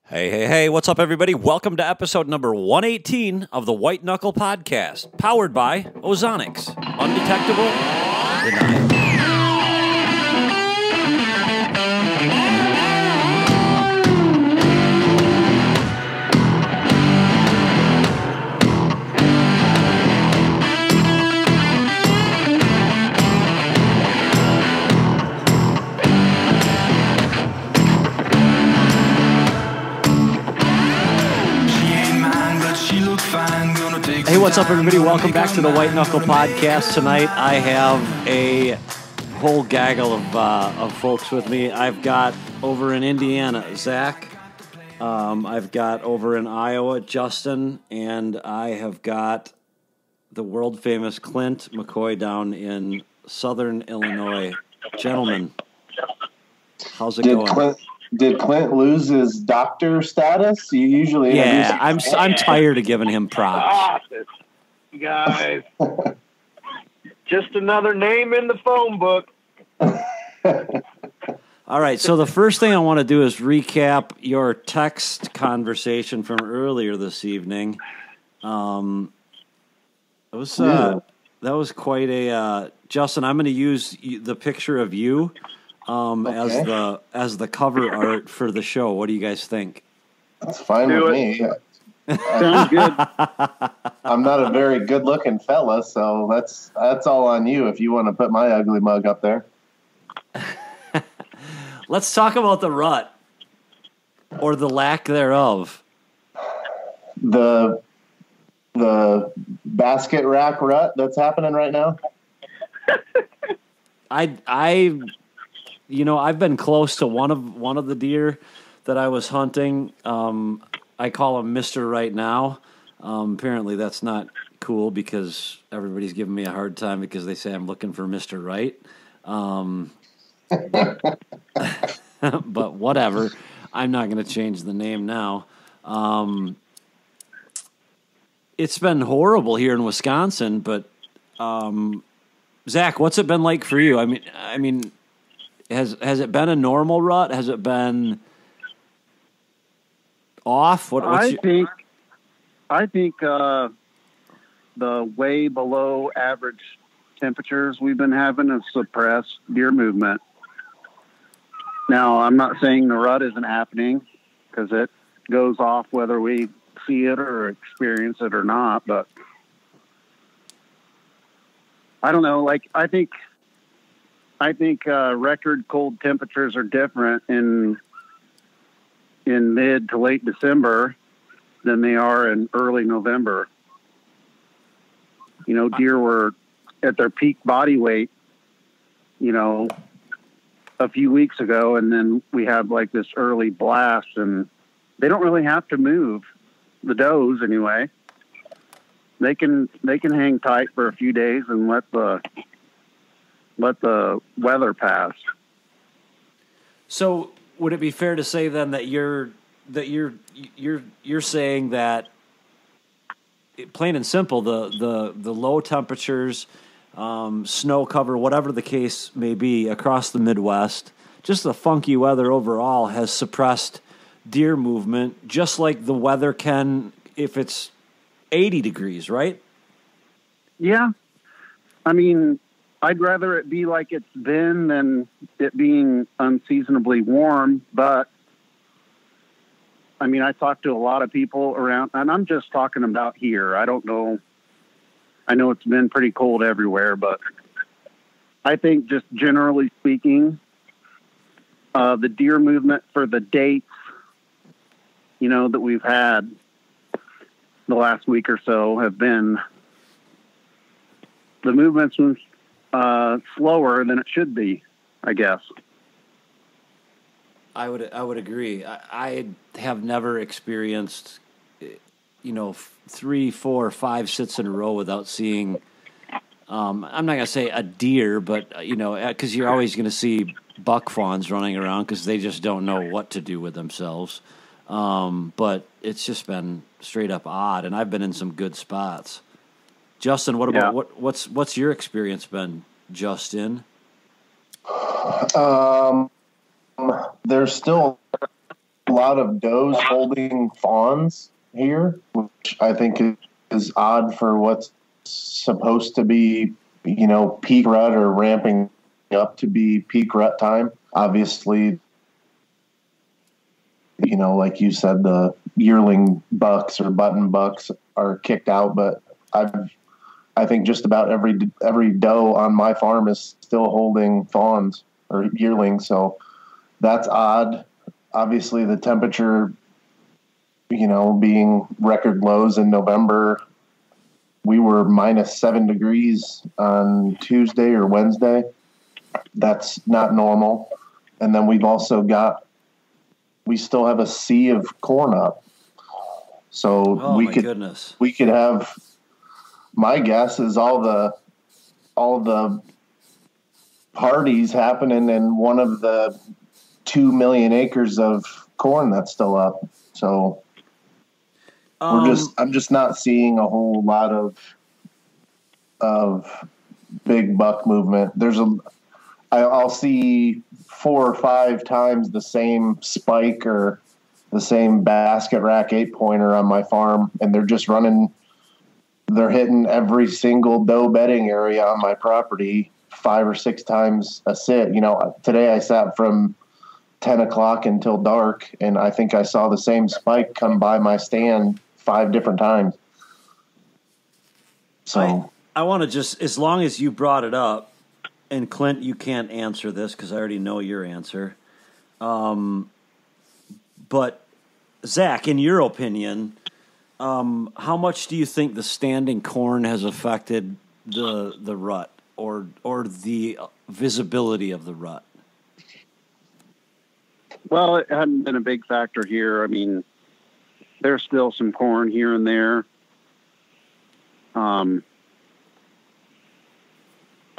Hey, what's up, everybody? Welcome to episode number 118 of the White Knuckle Podcast, powered by Ozonics. Undetectable, denied. Hey, what's up, everybody? Welcome back to the White Knuckle Podcast. Tonight, I have a whole gaggle of folks with me. I've got over in Indiana, Zach. I've got over in Iowa, Justin, and I have got the world-famous Clint McCoy down in southern Illinois. Gentlemen, how's it going? Did Clint lose his doctor status? You usually I'm tired of giving him props. Guys, just another name in the phone book. All right, so the first thing I want to do is recap your text conversation from earlier this evening. That was quite a Justin. I'm going to use the picture of you as the cover art for the show. What do you guys think? That's fine with me. Sounds good. I'm not a very good-looking fella, so that's all on you if you want to put my ugly mug up there. Let's talk about the rut, or the lack thereof. The basket rack rut that's happening right now. I've been close to one of the deer that I was hunting. I call him Mr. Right Now. Apparently that's not cool because everybody's giving me a hard time because they say I'm looking for Mr. Right. But whatever. I'm not going to change the name now. It's been horrible here in Wisconsin, but Zach, what's it been like for you? I mean, has it been a normal rut? Has it been off? I think the way below average temperatures we've been having have suppressed deer movement. Now, I'm not saying the rut isn't happening because it goes off whether we see it or experience it or not, but I don't know. Like, I think record cold temperatures are different in mid to late December than they are in early November. Deer were at their peak body weight, a few weeks ago, and then we had like this early blast, and they don't really have to move. The does anyway. They can hang tight for a few days and let the weather pass. So would it be fair to say then that you're saying that, plain and simple, the low temperatures, snow cover, whatever the case may be across the Midwest, just the funky weather overall has suppressed deer movement, just like the weather can if it's 80 degrees, right? Yeah. I mean, I'd rather it be like it's been than it being unseasonably warm. But, I mean, I talked to a lot of people around, and I'm just talking about here. I don't know. I know it's been pretty cold everywhere, but I think just generally speaking, the deer movement for the dates, that we've had the last week or so have been, the movement's been slower than it should be, I guess. I would agree. I have never experienced, 3, 4, 5 sits in a row without seeing. I'm not gonna say a deer, but because you're always gonna see buck fawns running around because they just don't know what to do with themselves. But it's just been straight up odd, and I've been in some good spots. Justin, what about what's your experience been, Justin? There's still a lot of does holding fawns here, which I think is odd for what's supposed to be, peak rut or ramping up to be peak rut time. Obviously, like you said, the yearling bucks or button bucks are kicked out, but I think just about every doe on my farm is still holding fawns or yearlings, so that's odd. Obviously, the temperature, being record lows in November, we were -7 degrees on Tuesday or Wednesday. That's not normal. And then we still have a sea of corn up. So we could have, my guess is all the parties happening in one of the 2 million acres of corn that's still up. So I'm just not seeing a whole lot of big buck movement. I'll see 4 or 5 times the same spike or the same basket rack 8-pointer on my farm, and they're hitting every single doe bedding area on my property 5 or 6 times a sit. Today I sat from 10 o'clock until dark, and I think I saw the same spike come by my stand 5 different times. So I want to just, as long as you brought it up, and Clint, you can't answer this because I already know your answer. But Zach, in your opinion, how much do you think the standing corn has affected the rut or the visibility of the rut? Well, it hadn't been a big factor here. I mean, there's still some corn here and there.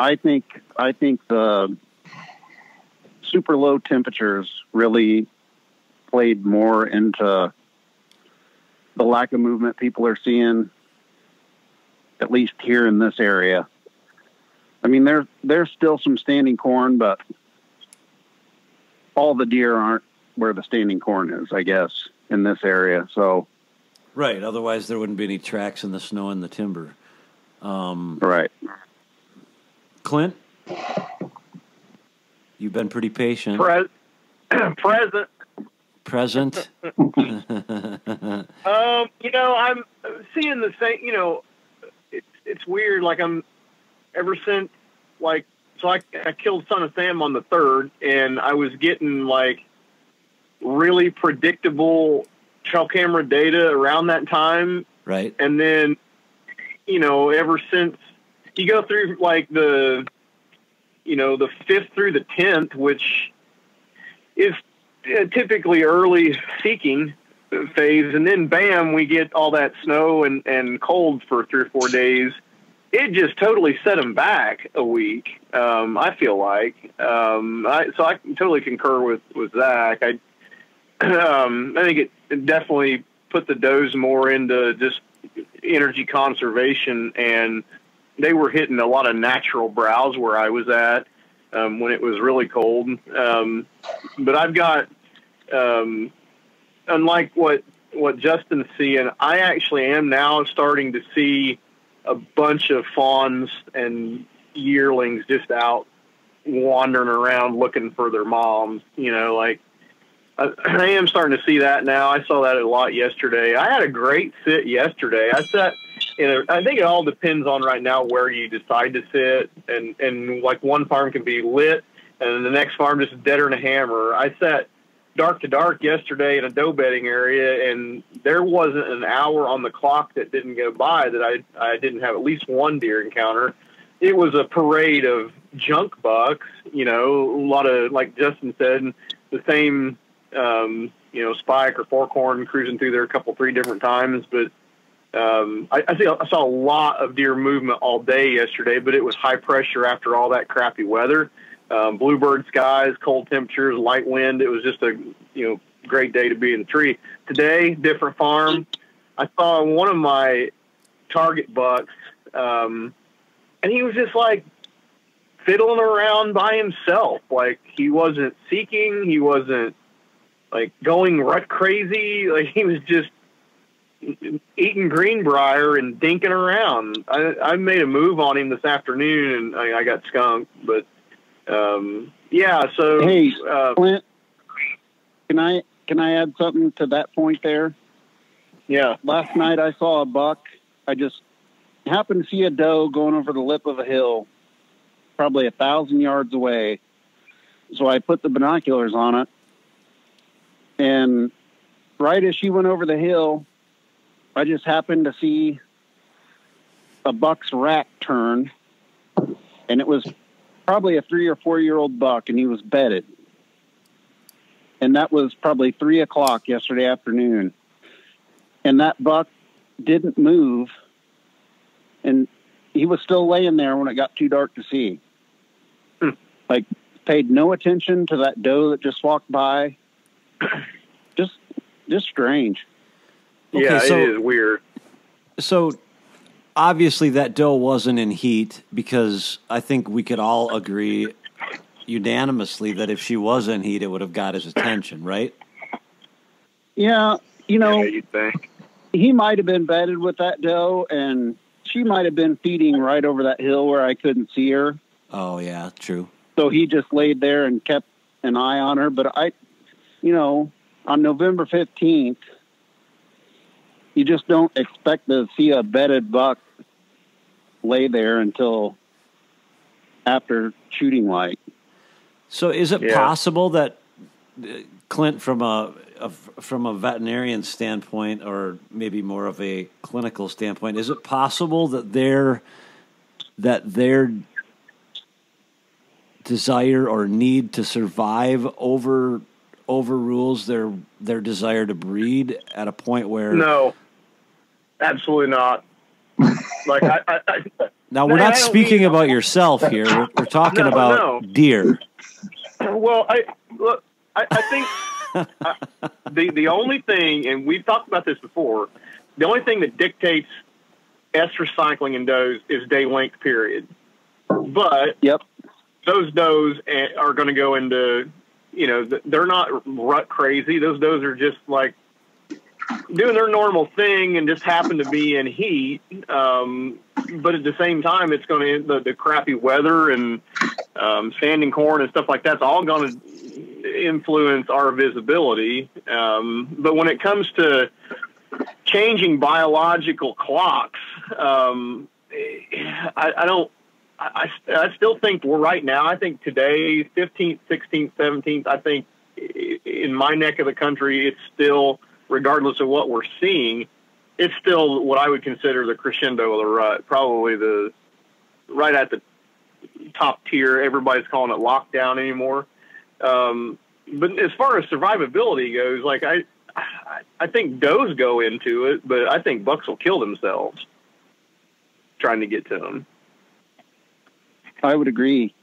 I think the super low temperatures really played more into the lack of movement people are seeing, at least here in this area. I mean, there's still some standing corn, but all the deer aren't where the standing corn is, I guess, in this area. So, right. Otherwise, there wouldn't be any tracks in the snow and the timber. Right. Clint, you've been pretty patient. Present. I'm seeing the same. It's weird. Like ever since so I killed Son of Sam on the 3rd, and I was getting really predictable trail camera data around that time. Right. And then, ever since you go through the 5th through the 10th, which is typically early seeking phase. And then bam, we get all that snow and cold for 3 or 4 days. It just totally set them back a week. I feel like, so I totally concur with Zach. I think it definitely put the does more into just energy conservation, and they were hitting a lot of natural browse where I was at when it was really cold. But I've got, unlike what Justin's seeing, I actually am now starting to see a bunch of fawns and yearlings just out wandering around looking for their moms. I am starting to see that now. I saw that a lot yesterday. I had a great sit yesterday. I sat I think it all depends on right now where you decide to sit, and one farm can be lit and the next farm just deader than a hammer. I sat dark to dark yesterday in a doe bedding area, and there wasn't an hour on the clock that didn't go by that I didn't have at least one deer encounter. It was a parade of junk bucks, a lot of, like Justin said, the same, spike or forkhorn cruising through there 3 different times. But I saw a lot of deer movement all day yesterday, but it was high pressure after all that crappy weather. Bluebird skies, cold temperatures, light wind. It was just a great day to be in the tree. Today, different farm. I saw one of my target bucks, and he was just fiddling around by himself. He wasn't seeking. He wasn't like going rut crazy. Like he was just eating greenbrier and dinking around. I made a move on him this afternoon, and I got skunked. But yeah. So hey, Clint, can I add something to that point there? Yeah. Last night I saw a buck. I just happened to see a doe going over the lip of a hill, probably 1,000 yards away. So I put the binoculars on it, and right as she went over the hill, I just happened to see a buck's rack turn, and it was probably a 3 or 4 year old buck, and he was bedded. And that was probably 3 o'clock yesterday afternoon. And that buck didn't move, and he was still laying there when it got too dark to see. Like, paid no attention to that doe that just walked by. Just strange. Okay, yeah, so, it is weird. So obviously that doe wasn't in heat, because I think we could all agree unanimously that if she was in heat, it would have got his attention, right? Yeah, Yeah, you'd think. he might have been bedded with that doe, and she might have been feeding right over that hill where I couldn't see her. Oh, yeah, true. So he just laid there and kept an eye on her. But on November 15th, you just don't expect to see a bedded buck lay there until after shooting light. So is it possible that, Clint, from a veterinarian standpoint, or maybe more of a clinical standpoint, is it possible that their desire or need to survive overrules their desire to breed at a point where... No, absolutely not. Like now we're not speaking about yourself here. We're talking about deer. Well, I think the only thing, and we've talked about this before, the only thing that dictates estrus cycling in does is day length period. But those does are going to go into, they're not rut crazy. Those does are just like doing their normal thing and just happen to be in heat. But at the same time, it's going to, the crappy weather and standing corn and stuff like that's all going to influence our visibility. But when it comes to changing biological clocks, I still think we're right now. I think today, 15th, 16th, 17th, I think in my neck of the country, it's still, regardless of what we're seeing, it's still what I would consider the crescendo of the rut, probably right at the top tier. Everybody's calling it lockdown anymore. But as far as survivability goes, like I think does go into it, but I think bucks will kill themselves trying to get to them. I would agree.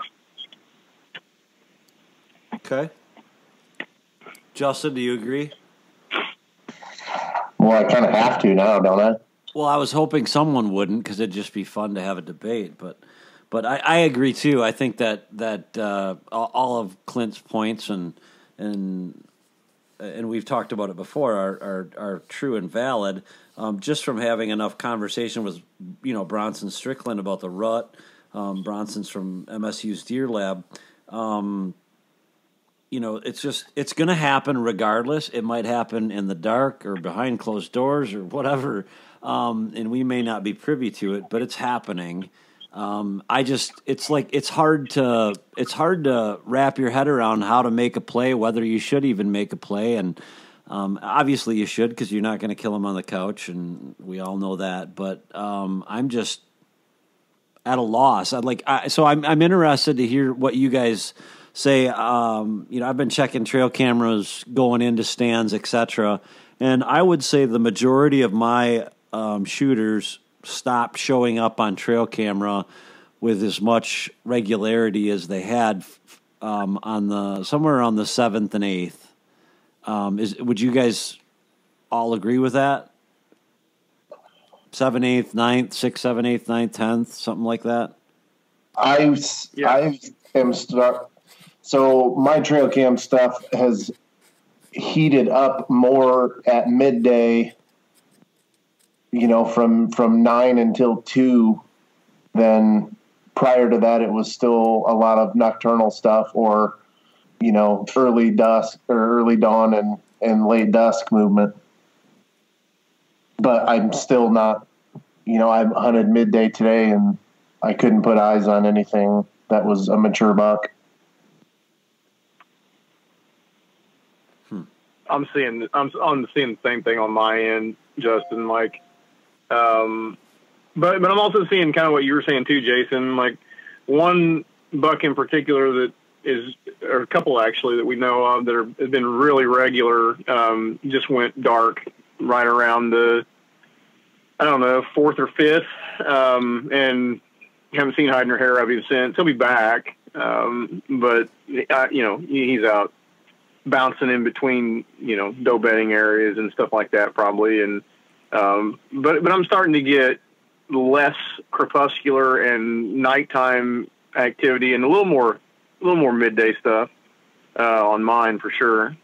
Okay. Justin, do you agree? Well, I kind of have to now, don't I? Well, I was hoping someone wouldn't, because it'd just be fun to have a debate. But I agree too. I think that all of Clint's points and we've talked about it before are true and valid. Just from having enough conversation with Bronson Strickland about the rut, Bronson's from MSU's Deer Lab. It's going to happen regardless. It might happen in the dark or behind closed doors or whatever, and we may not be privy to it, but it's happening. It's hard to wrap your head around how to make a play, whether you should even make a play, and obviously you should, because you're not going to kill him on the couch, and we all know that. But I'm just at a loss. I'm interested to hear what you guys say. I've been checking trail cameras going into stands, etc., and I would say the majority of my shooters stopped showing up on trail camera with as much regularity as they had somewhere around the 7th and 8th. Would you guys all agree with that? 7th, 8th, 9th, 6th, 7th, 8th, 9th, 10th, something like that? I am stuck. So my trail cam stuff heated up more at midday, from 9 until 2, then prior to that, it was still a lot of nocturnal stuff or, early dusk or early dawn and late dusk movement. But I'm still not, I hunted midday today and I couldn't put eyes on anything that was a mature buck. I'm seeing the same thing on my end, Justin. Like, but I'm also seeing kind of what you were saying too, Jason. Like, one buck in particular that is, or a couple actually that we know of that have been really regular, just went dark right around the, I don't know, 4th or 5th, and haven't seen hide nor hair of him since. He'll be back, but he's out bouncing in between, doe bedding areas and stuff like that probably. And, but I'm starting to get less crepuscular and nighttime activity and a little more midday stuff, on mine for sure.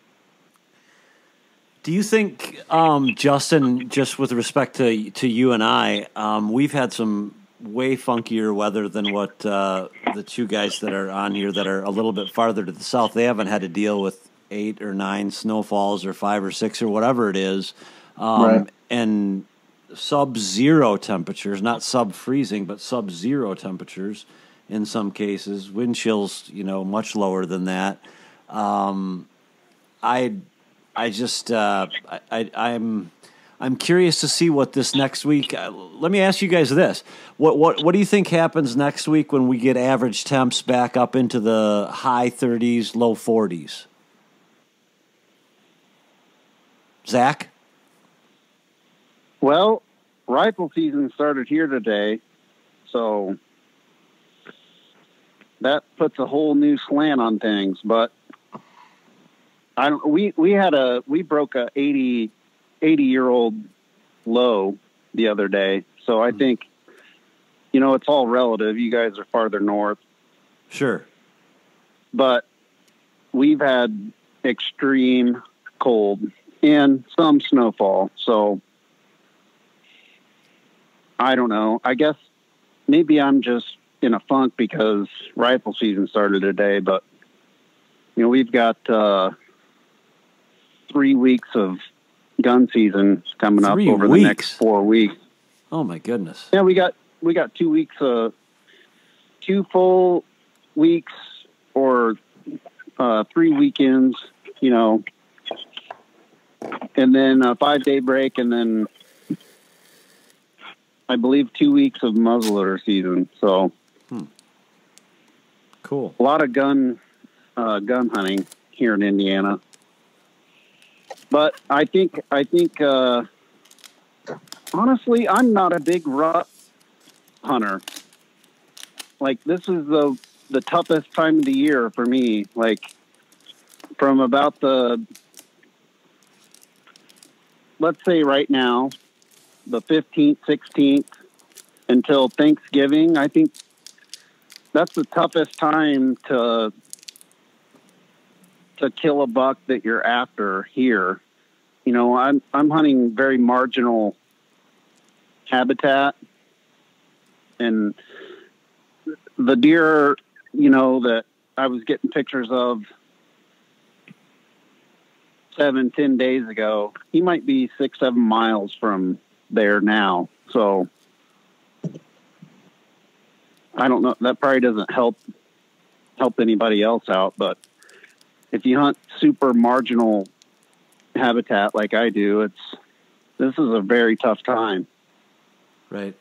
Do you think, Justin, just with respect to you and I, we've had some way funkier weather than what the two guys that are on here that are a little bit farther to the south, they haven't had to deal with 8 or 9 snowfalls or 5 or 6 or whatever it is, Right. and sub-zero temperatures, not sub-freezing, but sub-zero temperatures in some cases, wind chills, much lower than that. I'm curious to see what this next week. Let me ask you guys this: what do you think happens next week when we get average temps back up into the high 30s, low 40s? Zach? Well, rifle season started here today, so that puts a whole new slant on things. But we broke a 80-year-old low the other day, so I think it's all relative. You guys are farther north, Sure, but we've had extreme cold and some snowfall, so I don't know. I guess maybe I'm just in a funk because rifle season started today, but we've got 3 weeks of gun season coming up over the next 4 weeks. Oh my goodness. Yeah, we got 2 weeks, 2 full weeks or 3 weekends, and then a 5-day break, and then I believe 2 weeks of muzzleloader season. So Cool. A lot of gun hunting here in Indiana. But I think honestly, I'm not a big rut hunter. Like, this is the toughest time of the year for me. Like, from about let's say right now, the 15th, 16th until Thanksgiving, I think that's the toughest time to kill a buck that you're after here. I'm hunting very marginal habitat, and the deer, that I was getting pictures of 7-10 days ago, he might be 6-7 miles from there now. So I don't know. That probably doesn't help anybody else out, but if you hunt super marginal habitat like I do, this is a very tough time. Right.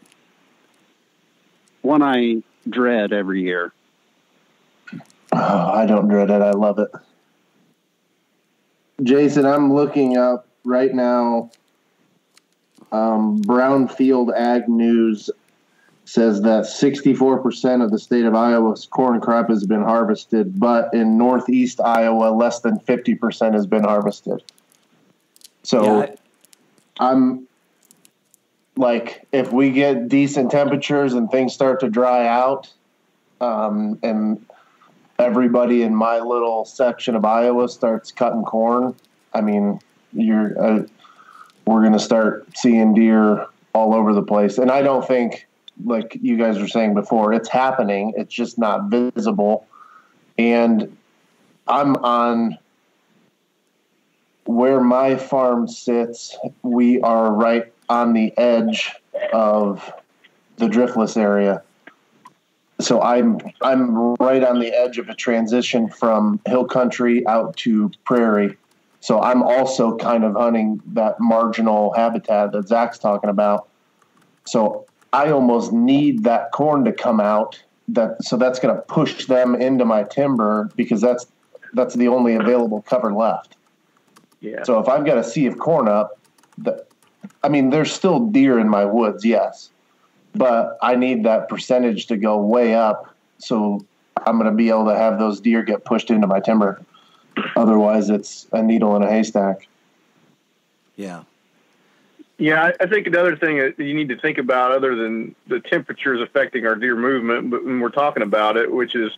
One I dread every year. Oh, I don't dread it. I love it. Jason, I'm looking up right now. Brownfield Ag News says that 64% of the state of Iowa's corn crop has been harvested, but in northeast Iowa, less than 50% has been harvested. So Yeah, I'm like, if we get decent temperatures and things start to dry out, and everybody in my little section of Iowa starts cutting corn, I mean, we're going to start seeing deer all over the place. And I don't think, like you guys were saying before, it's happening. It's just not visible. And I'm on where my farm sits. We are right on the edge of the driftless area. So I'm right on the edge of a transition from hill country out to prairie. So I'm also kind of hunting that marginal habitat that Zach's talking about. So I almost need that corn to come out. So that's going to push them into my timber because that's the only available cover left. Yeah. So if I've got a sea of corn up, there's still deer in my woods, yes, but I need that percentage to go way up. So I'm going to be able to have those deer get pushed into my timber. Otherwise, it's a needle in a haystack. Yeah. Yeah, I think another thing that you need to think about, other than the temperatures affecting our deer movement, but when we're talking about it, which is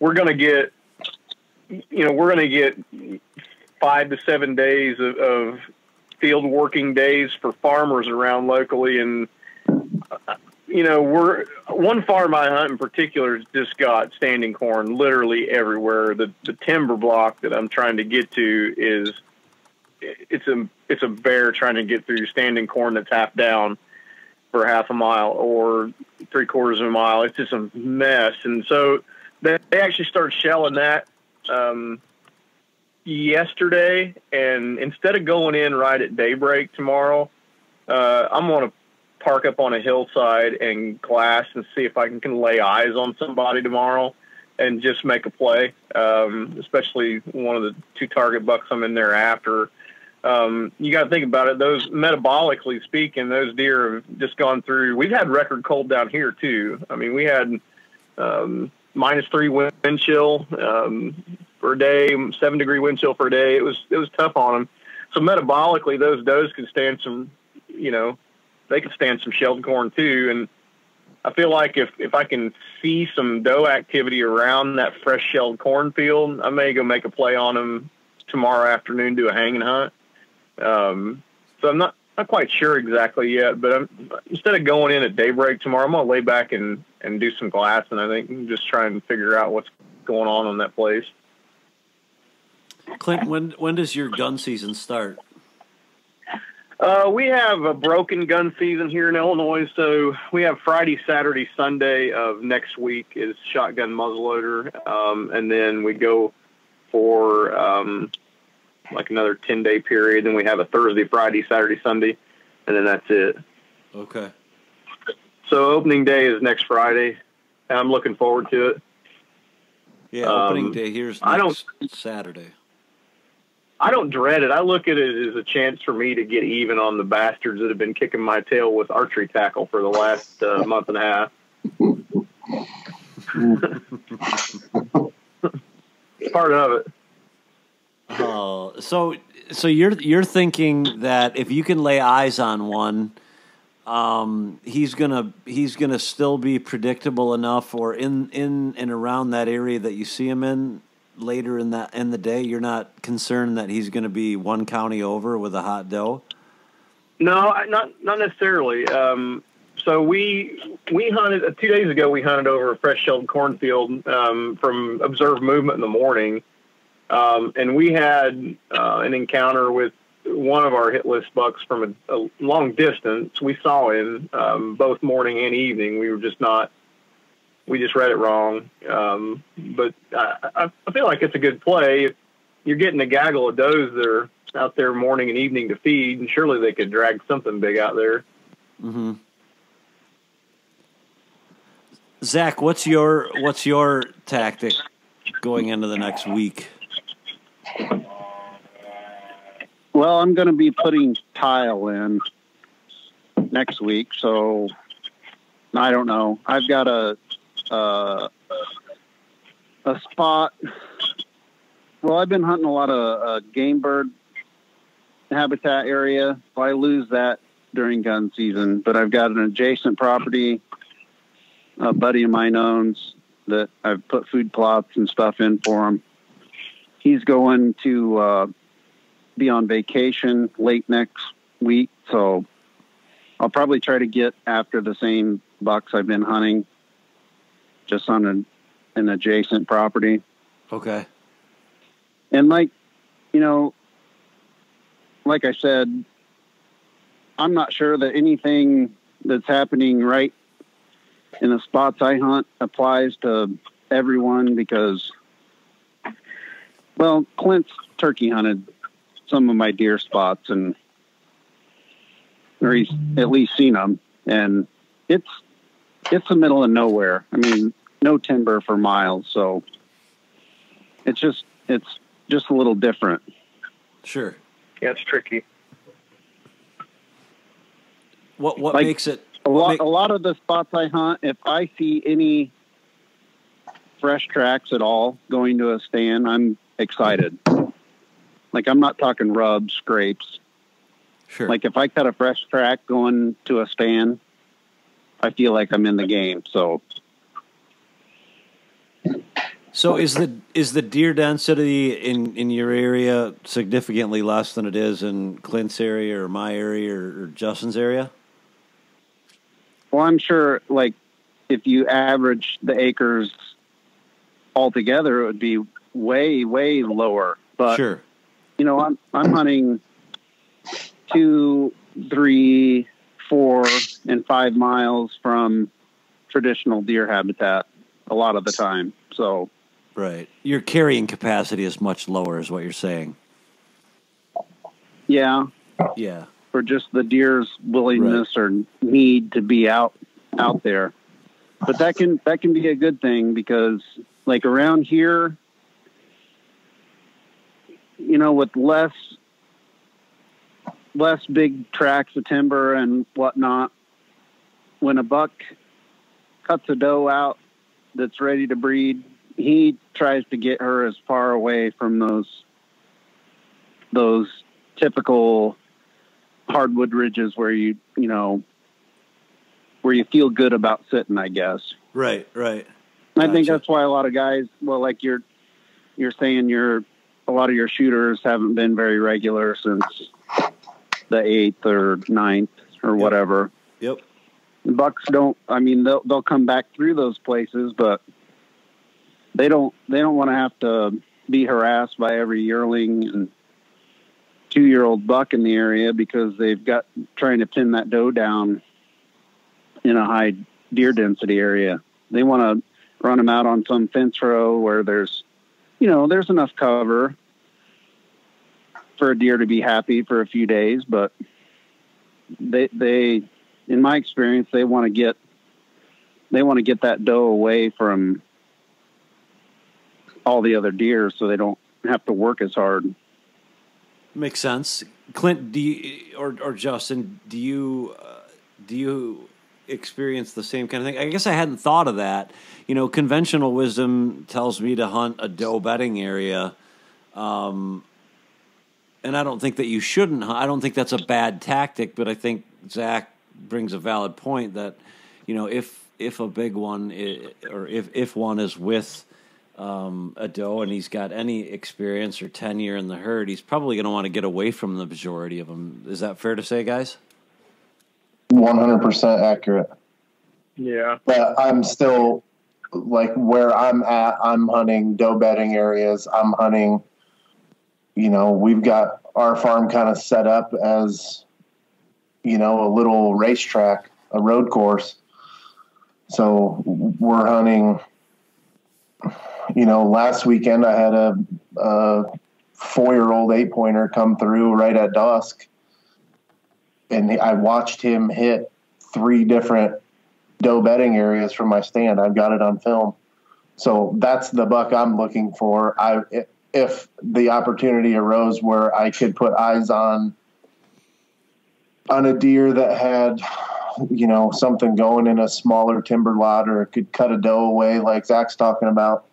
we're going to get 5 to 7 days of field working days for farmers around locally. And, one farm I hunt in particular has just got standing corn literally everywhere. The timber block that I'm trying to get to it's a bear trying to get through standing corn that's half down for half a mile or 3/4 of a mile. It's just a mess. And so they actually started shelling that yesterday. And instead of going in right at daybreak tomorrow, I'm going to park up on a hillside and glass and see if I can lay eyes on somebody tomorrow and just make a play, especially one of the 2 target bucks I'm in there after. You got to think about it. Those, metabolically speaking, those deer have just gone through. We've had record cold down here too. I mean, we had -3 wind chill per day, 7-degree wind chill per day. It was tough on them. So metabolically, those does can stand some, they can stand some shelled corn too. And I feel like if I can see some doe activity around that fresh shelled cornfield, I may go make a play on them tomorrow afternoon, do a hanging hunt. So I'm not quite sure exactly yet, but instead of going in at daybreak tomorrow, I'm going to lay back and do some glass, and I think just try and figure out what's going on that place. Clint, when does your gun season start? We have a broken gun season here in Illinois, so we have Friday, Saturday, Sunday of next week is shotgun muzzleloader, and then we go for like another 10-day period. Then we have a Thursday, Friday, Saturday, Sunday, and then that's it. Okay. So opening day is next Friday, and I'm looking forward to it. Yeah, opening day here's next Saturday. I don't dread it. I look at it as a chance for me to get even on the bastards that have been kicking my tail with archery tackle for the last month and a half. It's part of it. Oh, so you're thinking that if you can lay eyes on one, he's gonna still be predictable enough, or in and around that area that you see him in later in the day. You're not concerned that he's going to be one county over with a hot doe? No, not necessarily. So we hunted 2 days ago. We hunted over a fresh shelled cornfield from observed movement in the morning, and we had an encounter with one of our hit list bucks from a long distance. We saw him both morning and evening. We just read it wrong. But I feel like it's a good play. If you're getting a gaggle of does that are out there morning and evening to feed, and surely they could drag something big out there. Mm-hmm. Zach, what's your tactic going into the next week? Well, I'm going to be putting tile in next week, so I don't know. I've got a spot. Well, I've been hunting a lot of game bird habitat area. So I lose that during gun season, but I've got an adjacent property a buddy of mine owns that I've put food plots and stuff in for him. He's going to be on vacation late next week, so I'll probably try to get after the same bucks I've been hunting, just on an adjacent property. Okay. And like I said, I'm not sure that anything that's happening right in the spots I hunt applies to everyone because, well, Clint's turkey hunted some of my deer spots or he's at least seen them, and it's the middle of nowhere. I mean, no timber for miles. So it's just a little different. Sure. Yeah, it's tricky. What like, makes it a lot of the spots I hunt, if I see any fresh tracks at all going to a stand, I'm excited. Like, I'm not talking rubs, scrapes. Sure. Like, if I cut a fresh track going to a stand, I feel like I'm in the game. So is the deer density in your area significantly less than it is in Clint's area or my area or Justin's area? Well, I'm sure, like, if you average the acres altogether, it would be way, way lower. But, sure. I'm hunting 2, 3, 4, and 5 miles from traditional deer habitat a lot of the time. So, right. Your carrying capacity is much lower is what you're saying. Yeah. Yeah. For just the deer's willingness or need to be out there. But that can be a good thing because, like, around here, with less big tracts of timber and whatnot, when a buck cuts a doe out that's ready to breed, he tries to get her as far away from those typical hardwood ridges where where you feel good about sitting, I guess. Right. Gotcha. I think that's why a lot of guys, well, like you're saying, a lot of your shooters haven't been very regular since the 8th or 9th or whatever. Yep. Bucks don't. I mean, they'll come back through those places, but they don't want to have to be harassed by every yearling and 2-year-old buck in the area because they've got trying to pin that doe down in a high deer density area. They want to run them out on some fence row where there's enough cover for a deer to be happy for a few days, but they in my experience, they want to get that doe away from all the other deer so they don't have to work as hard. Makes sense. Clint, do you, or Justin, do you experience the same kind of thing? I guess I hadn't thought of that. Conventional wisdom tells me to hunt a doe bedding area, and I don't think that you shouldn't. I don't think that's a bad tactic, but I think Zach brings a valid point that if a big one or if one is with a doe and he's got any experience or tenure in the herd, he's probably going to want to get away from the majority of them. Is that fair to say, guys? 100% accurate. Yeah. But I'm still, like, where I'm at, I'm hunting doe bedding areas. I'm hunting, we've got our farm kind of set up as, a little racetrack, a road course. So we're hunting, last weekend I had a 4-year-old 8-pointer come through right at dusk. And I watched him hit 3 different doe bedding areas from my stand. I've got it on film. So that's the buck I'm looking for. If the opportunity arose where I could put eyes on a deer that had, something going in a smaller timber lot, or could cut a doe away like Zach's talking about,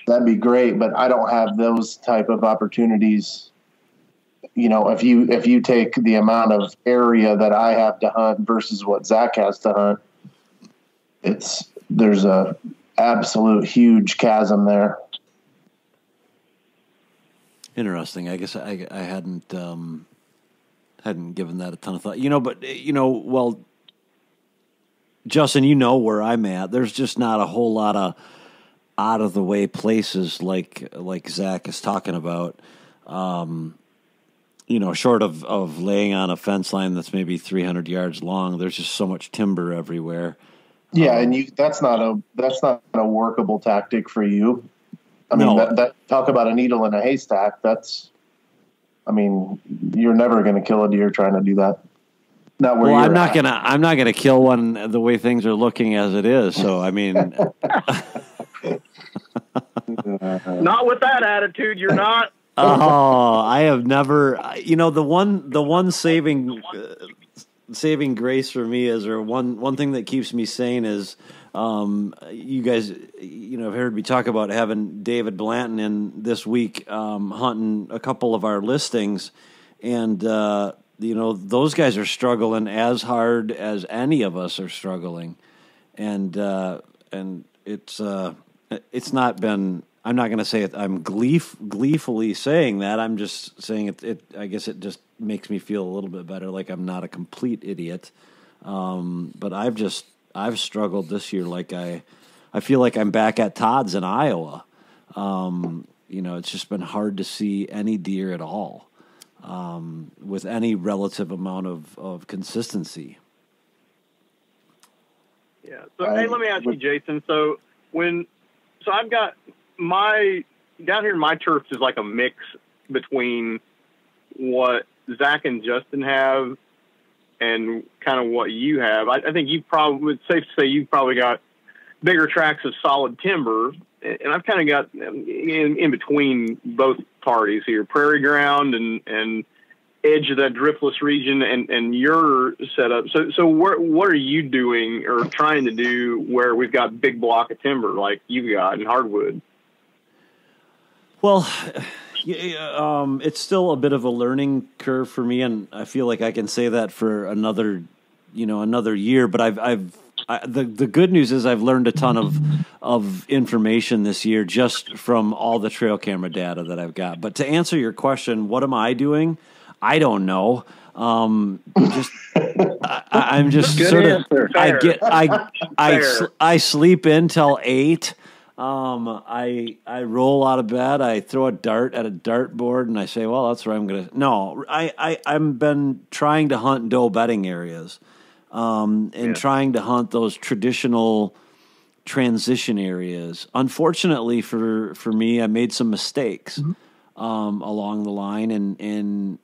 that'd be great. But I don't have those type of opportunities. If you take the amount of area that I have to hunt versus what Zach has to hunt, there's a absolute huge chasm there. Interesting. I guess I hadn't given that a ton of thought. But well, Justin, where I'm at. There's just not a whole lot of out of the way places like Zach is talking about. Short of laying on a fence line that's maybe 300 yards long, there's just so much timber everywhere. Yeah, and that's not a workable tactic for you. I mean, that talk about a needle in a haystack. You're never going to kill a deer trying to do that. Not where I'm not gonna kill one the way things are looking as it is. So I mean, not with that attitude. You're not. Oh, I have never. The one saving grace for me is, or one thing that keeps me sane is, you guys, have heard me talk about having David Blanton in this week, hunting a couple of our listings, and those guys are struggling as hard as any of us are struggling, and it's not been. I'm not going to say it. I'm gleefully saying that. I'm just saying it. I guess it just makes me feel a little bit better, like I'm not a complete idiot. But I've struggled this year. Like I feel like I'm back at Todd's in Iowa. It's just been hard to see any deer at all, with any relative amount of consistency. Yeah. So hey, let me ask you, Jason. So I've got down here, my turf is like a mix between what Zach and Justin have and kind of what you have. I think you probably, it's safe to say you've probably got bigger tracts of solid timber, and I've kind of got in between both parties here, prairie ground and edge of that driftless region and your setup. So what are you doing or trying to do where we've got big block of timber like you've got in hardwood? Well, it's still a bit of a learning curve for me, and I feel like I can say that for another year. But the good news is I've learned a ton of information this year just from all the trail camera data that I've got. But to answer your question, what am I doing? I don't know. I'm just Good sort answer. of. I sleep in till 8. I roll out of bed. I throw a dart at a dartboard, and I say, "Well, that's where I'm gonna." No, I've been trying to hunt doe bedding areas, and trying to hunt those traditional transition areas. Unfortunately for me, I made some mistakes along the line, and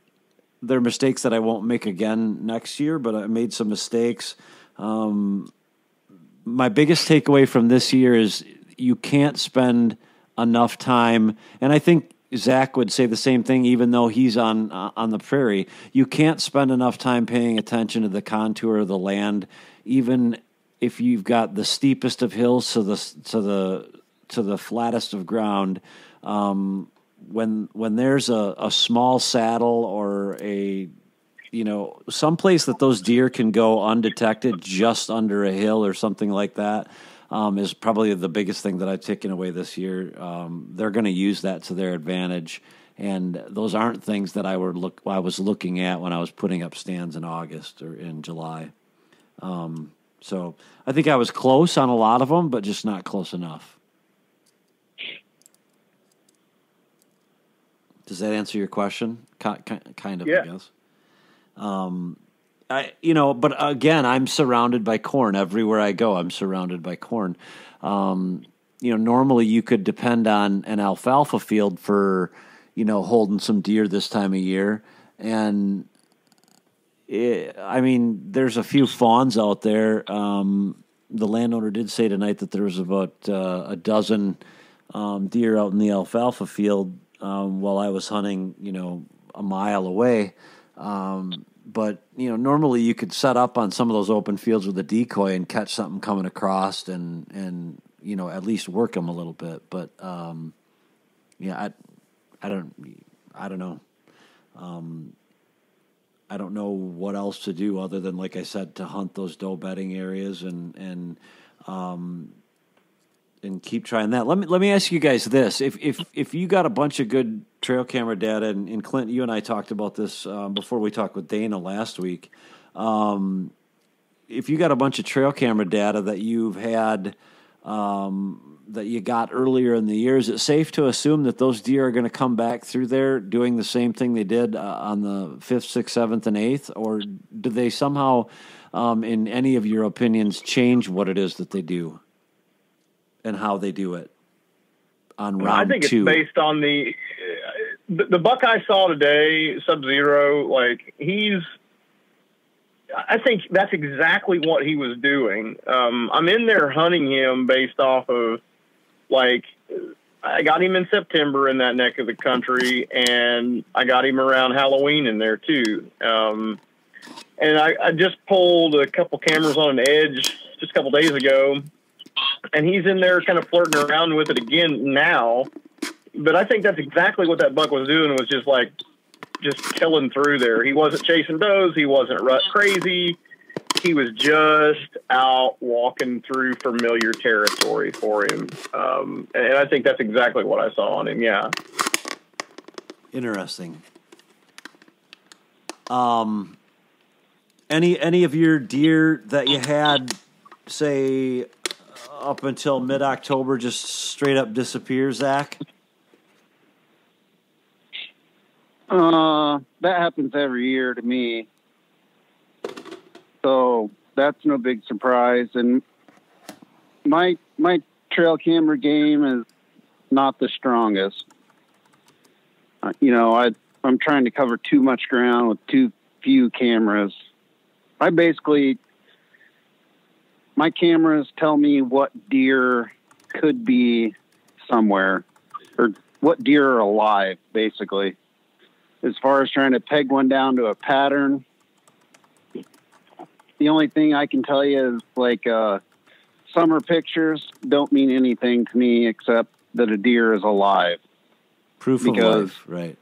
they're mistakes that I won't make again next year. But I made some mistakes. My biggest takeaway from this year is you can't spend enough time, and I think Zach would say the same thing, even though he's on the prairie. You can't spend enough time paying attention to the contour of the land, even if you've got the steepest of hills to the flattest of ground. When there's a small saddle or someplace that those deer can go undetected, just under a hill or something like that, is probably the biggest thing that I've taken away this year. They're going to use that to their advantage, and those aren't things that I was looking at when I was putting up stands in August or in July. So I think I was close on a lot of them, but just not close enough. Does that answer your question? Kind of, yeah. I guess. But again, I'm surrounded by corn everywhere I go. I'm surrounded by corn. Normally you could depend on an alfalfa field for, holding some deer this time of year. And there's a few fawns out there. The landowner did say tonight that there was about a dozen deer out in the alfalfa field while I was hunting, a mile away. But, normally you could set up on some of those open fields with a decoy and catch something coming across and at least work them a little bit. But, I don't know. I don't know what else to do other than, like I said, to hunt those doe bedding areas and and keep trying that. Let me ask you guys this: if you got a bunch of good trail camera data, and Clint, you and I talked about this before we talked with Dana last week. If you got a bunch of trail camera data that you've had that you got earlier in the year, is it safe to assume that those deer are going to come back through there doing the same thing they did on the 5th, 6th, 7th, and 8th? Or do they somehow, in any of your opinions, change what it is that they do and how they do it on round 2? I think it's based on the buck I saw today, Sub-Zero, like I think that's exactly what he was doing. I'm in there hunting him based off of, like, I got him in September in that neck of the country, and I got him around Halloween in there too. And I just pulled a couple cameras on an edge just a couple days ago, and he's in there kind of flirting around with it again now. But I think that's exactly what that buck was doing, was just killing through there. He wasn't chasing does. He wasn't rut crazy. He was just out walking through familiar territory for him. And I think that's exactly what I saw on him. Yeah. Interesting. Any of your deer that you had, say, up until mid-October just straight up disappear, Zach? That happens every year to me. So that's no big surprise. And my trail camera game is not the strongest. I'm trying to cover too much ground with too few cameras. My cameras tell me what deer could be somewhere, or what deer are alive, basically. As far as trying to peg one down to a pattern, the only thing I can tell you is, like, summer pictures don't mean anything to me except that a deer is alive. Proof of life, right?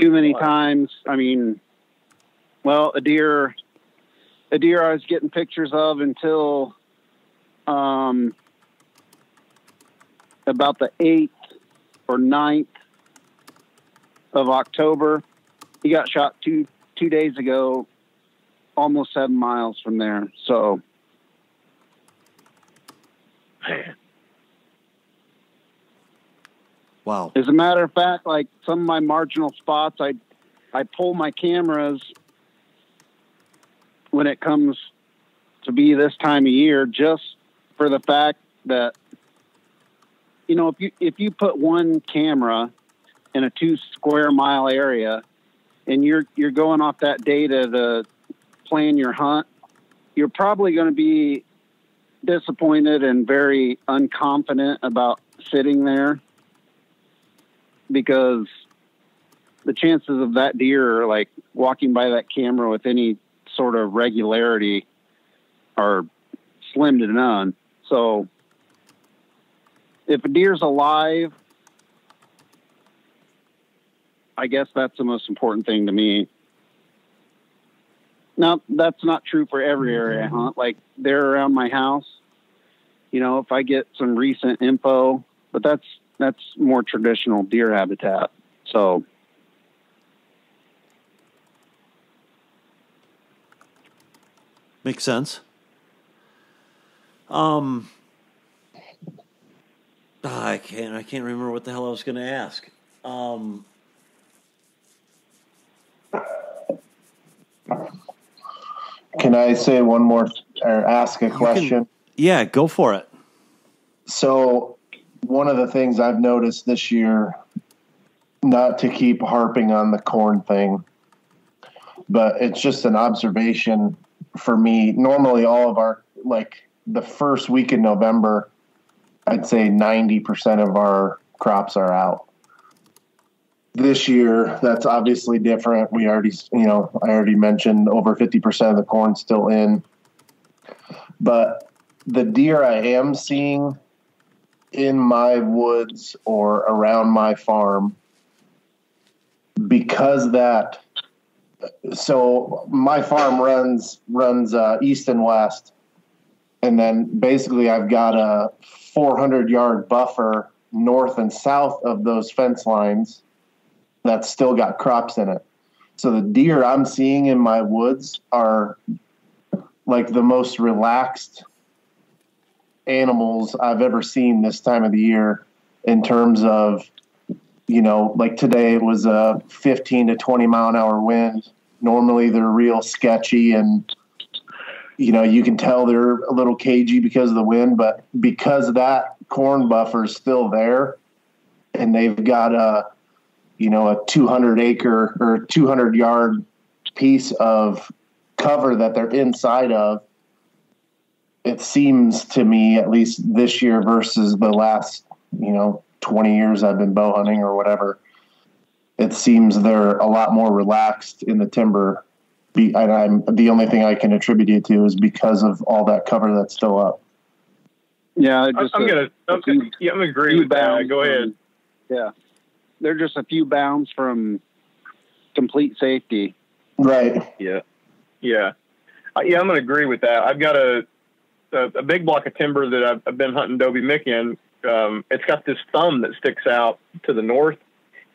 Too many times, a deer I was getting pictures of until about the 8th or 9th of October. He got shot two days ago, almost 7 miles from there. So, Man. Wow. As a matter of fact, like, some of my marginal spots, I pull my cameras when it comes to be this time of year, just for the fact that, if you put one camera in a 2 square mile area and you're going off that data to plan your hunt, you're probably going to be disappointed and very unconfident about sitting there, because the chances of that deer, like, walking by that camera with any sort of regularity are slim to none. So if a deer's alive, I guess that's the most important thing to me. Now, that's not true for every area I hunt. Like, they're around my house, if I get some recent info, but that's more traditional deer habitat. So makes sense. I can't remember what the hell I was going to ask. Can I say one more, or ask a question? Yeah, go for it. So one of the things I've noticed this year, not to keep harping on the corn thing, but it's just an observation for me. Normally all of our, like, the first week in November, I'd say 90% of our crops are out. This year, that's obviously different. We already, I already mentioned over 50% of the corn still in. But the deer I am seeing in my woods or around my farm, because so my farm runs east and west. And then basically I've got a 400-yard buffer north and south of those fence lines that's still got crops in it. So the deer I'm seeing in my woods are like the most relaxed animals I've ever seen this time of the year, in terms of, like today it was a 15 to 20 mile an hour wind. Normally they're real sketchy, and you can tell they're a little cagey because of the wind, but because that corn buffer is still there and they've got a 200 acre or 200 yard piece of cover that they're inside of, it seems to me, at least this year versus the last, 20 years I've been bow hunting or whatever, it seems they're a lot more relaxed in the timber. And the only thing I can attribute it to is because of all that cover that's still up. Yeah, I'm gonna agree with that. Go ahead. Yeah, they're just a few bounds from complete safety. Right. Yeah. I'm gonna agree with that. I've got a big block of timber that I've been hunting Dobie Mick in. It's got this thumb that sticks out to the north,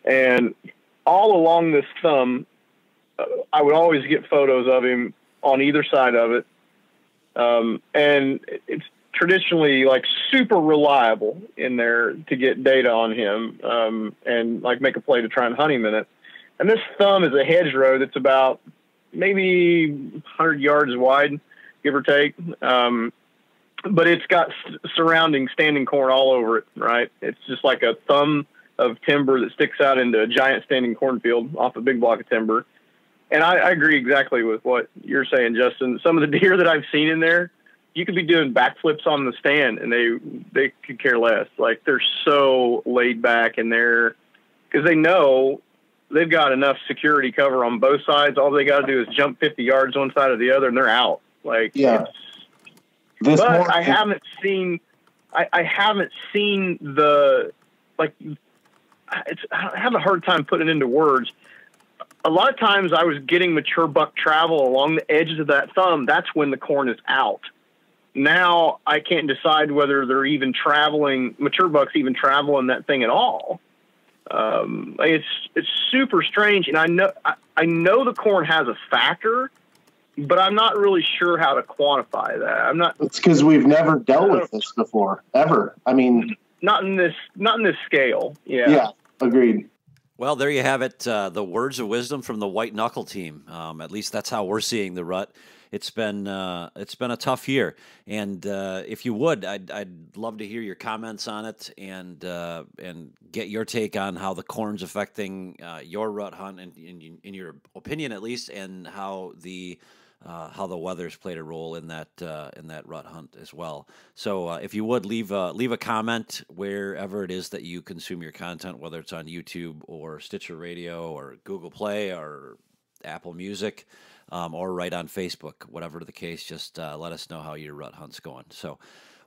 and all along this thumb, I would always get photos of him on either side of it. And it's traditionally like super reliable in there to get data on him, and like make a play to try and hunt him in it. And this thumb is a hedgerow that's about maybe 100 yards wide, give or take. But it's got surrounding standing corn all over it, right? It's just like a thumb of timber that sticks out into a giant standing cornfield off a big block of timber. And I agree exactly with what you're saying, Justin. Some of the deer that I've seen in there, you could be doing backflips on the stand and they could care less. Like, they're so laid back in there because they know they've got enough security cover on both sides. All they got to do is jump 50 yards one side or the other and they're out. Like, yeah. I haven't seen the, like, I have a hard time putting it into words. A lot of times I was getting mature buck travel along the edges of that thumb. That's when the corn is out. Now I can't decide whether they're even traveling, mature bucks even traveling that thing at all. It's super strange. And I know the corn has a factor, but I'm not really sure how to quantify that. It's because we've never dealt with this before, ever. I mean, not in this scale. Yeah. Yeah. Agreed. Well, there you have it. The words of wisdom from the White Knuckle team. At least that's how we're seeing the rut. It's been a tough year, and if you would, I'd love to hear your comments on it and get your take on how the corn's affecting your rut hunt, and in your opinion at least, and how the weather's played a role in that rut hunt as well. So if you would leave a comment wherever it is that you consume your content, whether it's on YouTube or Stitcher Radio or Google Play or Apple Music, or right on Facebook, whatever the case, just let us know how your rut hunt's going. So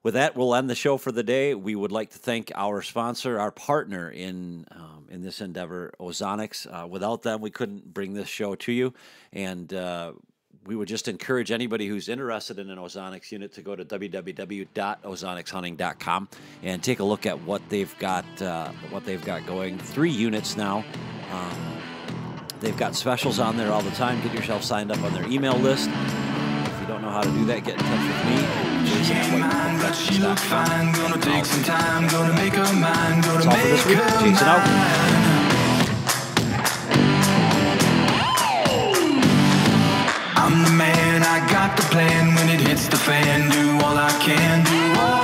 with that, we'll end the show for the day. We would like to thank our sponsor, our partner in this endeavor, Ozonics. Without them, we couldn't bring this show to you, and we would just encourage anybody who's interested in an Ozonics unit to go to www.ozonicshunting.com and take a look at what they've got going. 3 units now. They've got specials on there all the time. Get yourself signed up on their email list. If you don't know how to do that, get in touch with me. That's all for this week. Jason out. I'm the man, I got the plan. When it hits the fan, do all I can, do all